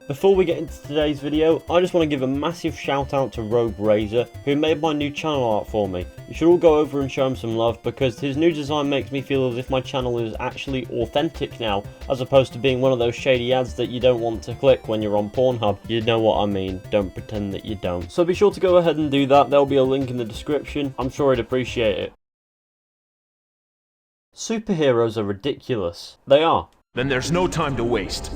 Before we get into today's video, I just want to give a massive shout out to Rogue Razor, who made my new channel art for me. You should all go over and show him some love, because his new design makes me feel as if my channel is actually authentic now, as opposed to being one of those shady ads that you don't want to click when you're on Pornhub. You know what I mean, don't pretend that you don't. So be sure to go ahead and do that, there'll be a link in the description, I'm sure he'd appreciate it. Superheroes are ridiculous. They are. Then there's no time to waste.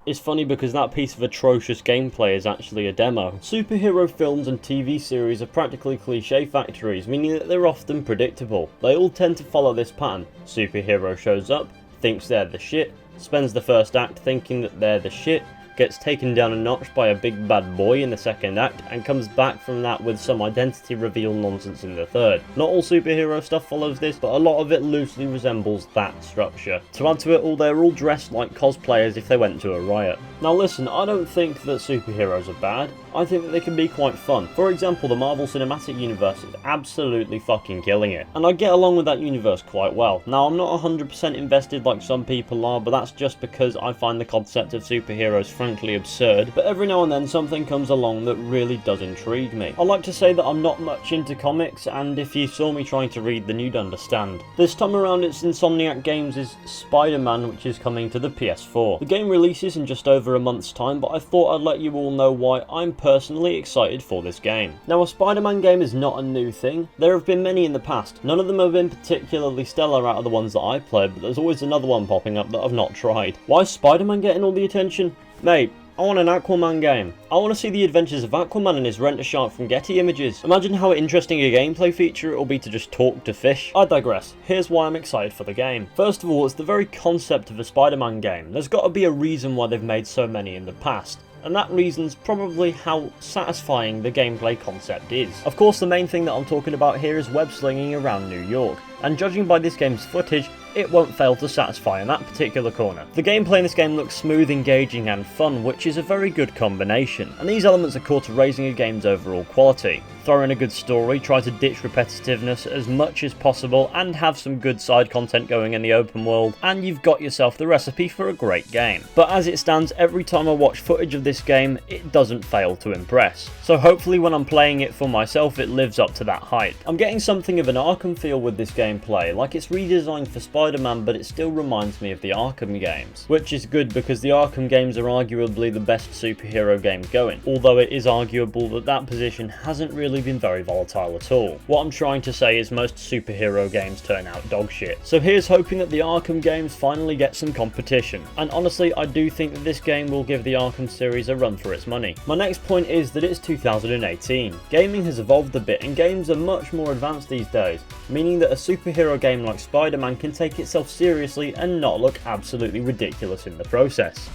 It's funny because that piece of atrocious gameplay is actually a demo. Superhero films and TV series are practically cliche factories, meaning that they're often predictable. They all tend to follow this pattern. Superhero shows up, thinks they're the shit, spends the first act thinking that they're the shit, gets taken down a notch by a big bad boy in the second act, and comes back from that with some identity reveal nonsense in the third. Not all superhero stuff follows this, but a lot of it loosely resembles that structure. To add to it all, they're all dressed like cosplayers if they went to a riot. Now listen, I don't think that superheroes are bad, I think that they can be quite fun. For example, the Marvel Cinematic Universe is absolutely fucking killing it, and I get along with that universe quite well. Now I'm not 100% invested like some people are, but that's just because I find the concept of superheroes frankly absurd, but every now and then something comes along that really does intrigue me. I like to say that I'm not much into comics, and if you saw me trying to read then you'd understand. This time around it's Insomniac Games' Spider-Man, which is coming to the PS4. The game releases in just over a month's time, but I thought I'd let you all know why I'm personally excited for this game. Now a Spider-Man game is not a new thing, there have been many in the past. None of them have been particularly stellar out of the ones that I played, but there's always another one popping up that I've not tried. Why is Spider-Man getting all the attention? Mate, I want an Aquaman game. I want to see the adventures of Aquaman and his rent-a-shark from Getty Images. Imagine how interesting a gameplay feature it will be to just talk to fish. I digress. Here's why I'm excited for the game. First of all, it's the very concept of a Spider-Man game. There's got to be a reason why they've made so many in the past, and that reason's probably how satisfying the gameplay concept is. Of course, the main thing that I'm talking about here is web slinging around New York, and judging by this game's footage, it won't fail to satisfy in that particular corner. The gameplay in this game looks smooth, engaging and fun, which is a very good combination, and these elements are core to raising a game's overall quality. Throw in a good story, try to ditch repetitiveness as much as possible, and have some good side content going in the open world, and you've got yourself the recipe for a great game. But as it stands, every time I watch footage of this game, it doesn't fail to impress. So hopefully when I'm playing it for myself, it lives up to that hype. I'm getting something of an Arkham feel with this gameplay, like it's redesigned for Spider-Man, but it still reminds me of the Arkham games. Which is good because the Arkham games are arguably the best superhero games going, although it is arguable that that position hasn't really been very volatile at all. What I'm trying to say is most superhero games turn out dog shit. So here's hoping that the Arkham games finally get some competition. And honestly, I do think that this game will give the Arkham series a run for its money. My next point is that it's 2018. Gaming has evolved a bit and games are much more advanced these days, meaning that a superhero game like Spider-Man can take itself seriously and not look absolutely ridiculous in the process.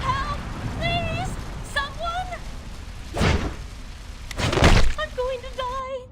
Help! Please! Someone! I'm going to die!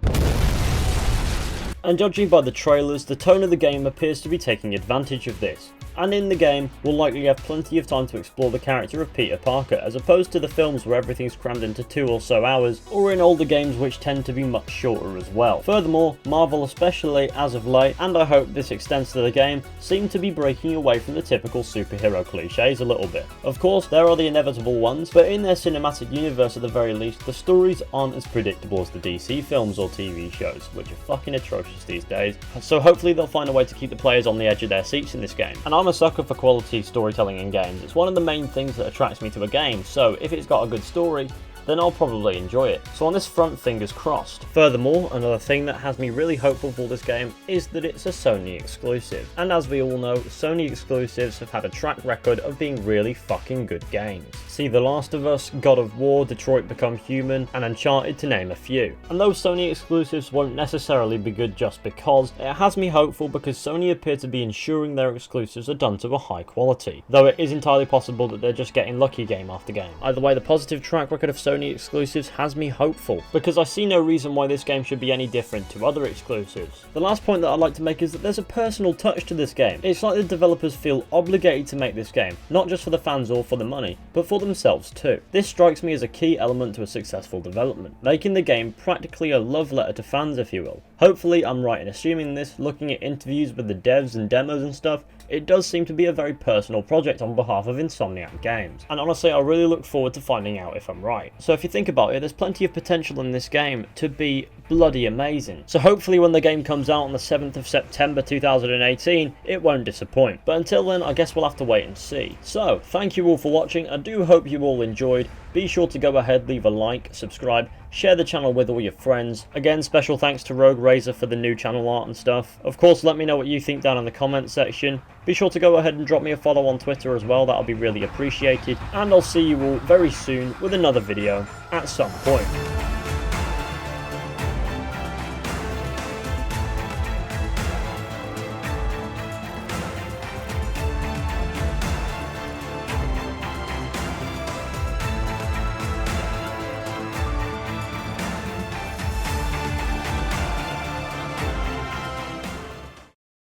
And judging by the trailers, the tone of the game appears to be taking advantage of this. And in the game, we'll likely have plenty of time to explore the character of Peter Parker, as opposed to the films where everything's crammed into 2 or so hours, or in older games which tend to be much shorter as well. Furthermore, Marvel especially, as of late, and I hope this extends to the game, seem to be breaking away from the typical superhero cliches a little bit. Of course, there are the inevitable ones, but in their cinematic universe at the very least, the stories aren't as predictable as the DC films or TV shows, which are fucking atrocious these days, so hopefully they'll find a way to keep the players on the edge of their seats in this game. And I'm a sucker for quality storytelling in games. It's one of the main things that attracts me to a game, so if it's got a good story, then I'll probably enjoy it. So on this front, fingers crossed. Furthermore, another thing that has me really hopeful for this game is that it's a Sony exclusive. And as we all know, Sony exclusives have had a track record of being really fucking good games. See The Last of Us, God of War, Detroit Become Human, and Uncharted to name a few. And those Sony exclusives won't necessarily be good just because, it has me hopeful because Sony appear to be ensuring their exclusives are done to a high quality. Though it is entirely possible that they're just getting lucky game after game. Either way, the positive track record of Sony Sony exclusives has me hopeful, because I see no reason why this game should be any different to other exclusives. The last point that I'd like to make is that there's a personal touch to this game. It's like the developers feel obligated to make this game, not just for the fans or for the money, but for themselves too. This strikes me as a key element to a successful development, making the game practically a love letter to fans, if you will. Hopefully I'm right in assuming this. Looking at interviews with the devs and demos and stuff, it does seem to be a very personal project on behalf of Insomniac Games, and honestly I really look forward to finding out if I'm right. So if you think about it, there's plenty of potential in this game to be bloody amazing. So hopefully when the game comes out on the 7th of September 2018, it won't disappoint. But until then, I guess we'll have to wait and see. So thank you all for watching. I do hope you all enjoyed. Be sure to go ahead, leave a like, subscribe, share the channel with all your friends. Again, special thanks to Rogue Razor for the new channel art and stuff. Of course, let me know what you think down in the comments section. Be sure to go ahead and drop me a follow on Twitter as well, that'll be really appreciated. And I'll see you all very soon with another video at some point.